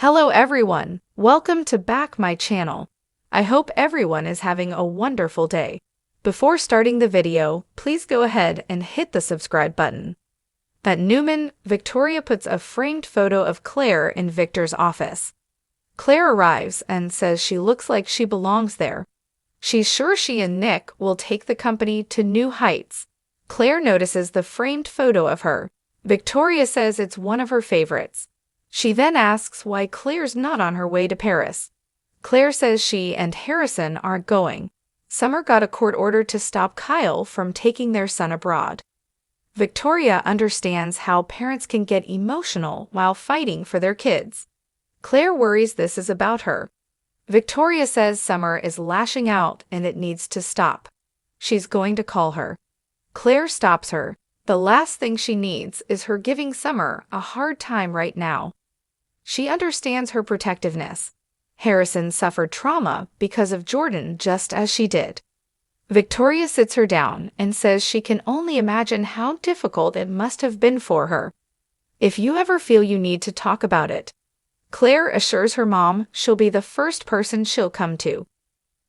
Hello everyone, welcome to back my channel. I hope everyone is having a wonderful day. Before starting the video, please go ahead and hit the subscribe button. At Newman, Victoria puts a framed photo of Claire in Victor's office. Claire arrives and says she looks like she belongs there. She's sure she and Nick will take the company to new heights. Claire notices the framed photo of her. Victoria says it's one of her favorites. She then asks why Claire's not on her way to Paris. Claire says she and Harrison aren't going. Summer got a court order to stop Kyle from taking their son abroad. Victoria understands how parents can get emotional while fighting for their kids. Claire worries this is about her. Victoria says Summer is lashing out and it needs to stop. She's going to call her. Claire stops her. The last thing she needs is her giving Summer a hard time right now. She understands her protectiveness. Harrison suffered trauma because of Jordan just as she did. Victoria sits her down and says she can only imagine how difficult it must have been for her. If you ever feel you need to talk about it, Claire assures her mom she'll be the first person she'll come to.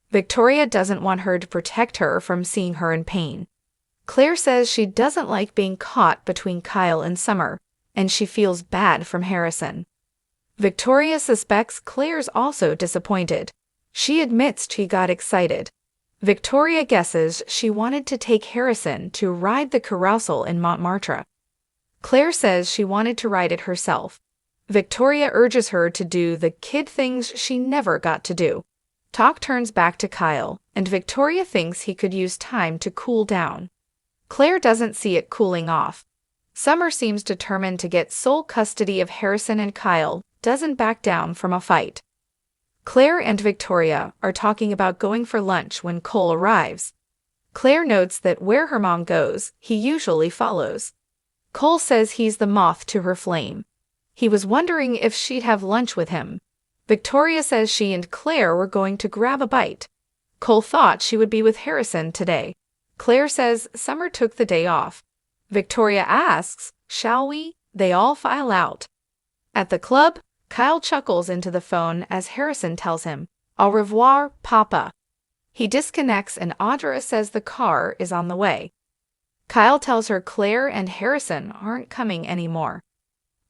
Victoria doesn't want her to protect her from seeing her in pain. Claire says she doesn't like being caught between Kyle and Summer, and she feels bad from Harrison. Victoria suspects Claire's also disappointed. She admits she got excited. Victoria guesses she wanted to take Harrison to ride the carousel in Montmartre. Claire says she wanted to ride it herself. Victoria urges her to do the kid things she never got to do. Talk turns back to Kyle, and Victoria thinks he could use time to cool down. Claire doesn't see it cooling off. Summer seems determined to get sole custody of Harrison, and Kyle doesn't back down from a fight. Claire and Victoria are talking about going for lunch when Cole arrives. Claire notes that where her mom goes, he usually follows. Cole says he's the moth to her flame. He was wondering if she'd have lunch with him. Victoria says she and Claire were going to grab a bite. Cole thought she would be with Harrison today. Claire says Summer took the day off. Victoria asks, "Shall we?" They all file out. At the club, Kyle chuckles into the phone as Harrison tells him, "Au revoir, Papa." He disconnects and Audra says the car is on the way. Kyle tells her Claire and Harrison aren't coming anymore.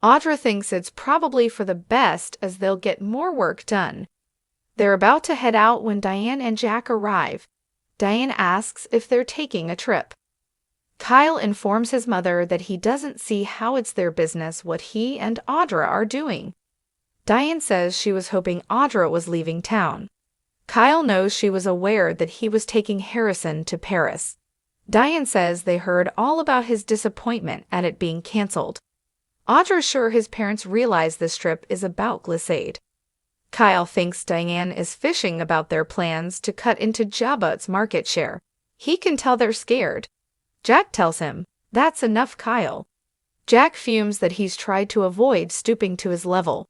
Audra thinks it's probably for the best as they'll get more work done. They're about to head out when Diane and Jack arrive. Diane asks if they're taking a trip. Kyle informs his mother that he doesn't see how it's their business what he and Audra are doing. Diane says she was hoping Audra was leaving town. Kyle knows she was aware that he was taking Harrison to Paris. Diane says they heard all about his disappointment at it being canceled. Audra's sure his parents realize this trip is about Glissade. Kyle thinks Diane is fishing about their plans to cut into Jabba's market share. He can tell they're scared. Jack tells him, "That's enough, Kyle." Jack fumes that he's tried to avoid stooping to his level.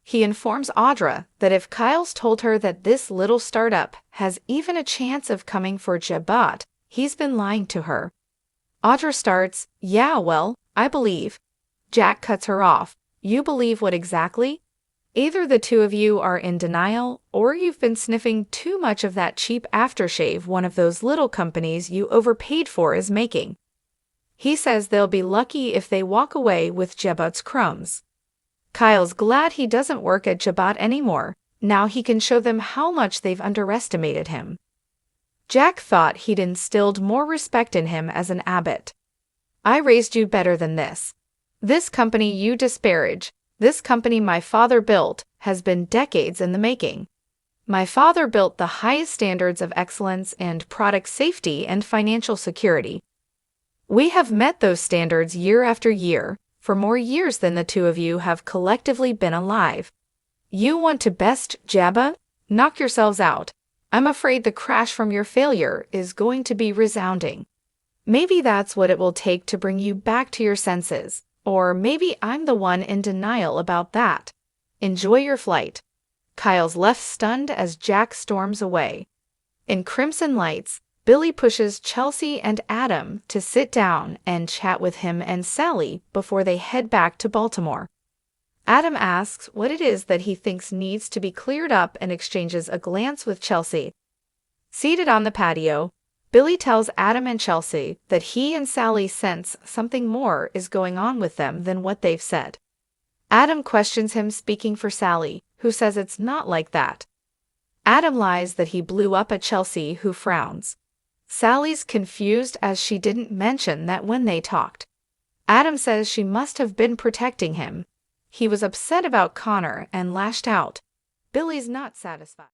He informs Audra that if Kyle's told her that this little startup has even a chance of coming for Jabba, he's been lying to her. Audra starts, "Yeah, well, I believe." Jack cuts her off. "You believe what exactly? Either the two of you are in denial, or you've been sniffing too much of that cheap aftershave one of those little companies you overpaid for is making." He says they'll be lucky if they walk away with Jabba's crumbs. Kyle's glad he doesn't work at Jabba anymore. Now he can show them how much they've underestimated him. Jack thought he'd instilled more respect in him as an abbot. "I raised you better than this. This company you disparage, this company my father built, has been decades in the making. My father built the highest standards of excellence and product safety and financial security. We have met those standards year after year, for more years than the two of you have collectively been alive. You want to best Jabba? Knock yourselves out. I'm afraid the crash from your failure is going to be resounding. Maybe that's what it will take to bring you back to your senses. Or maybe I'm the one in denial about that. Enjoy your flight." Kyle's left stunned as Jack storms away. In Crimson Lights, Billy pushes Chelsea and Adam to sit down and chat with him and Sally before they head back to Baltimore. Adam asks what it is that he thinks needs to be cleared up and exchanges a glance with Chelsea. Seated on the patio, Billy tells Adam and Chelsea that he and Sally sense something more is going on with them than what they've said. Adam questions him, speaking for Sally, who says it's not like that. Adam lies that he blew up at Chelsea, who frowns. Sally's confused as she didn't mention that when they talked. Adam says she must have been protecting him. He was upset about Connor and lashed out. Billy's not satisfied.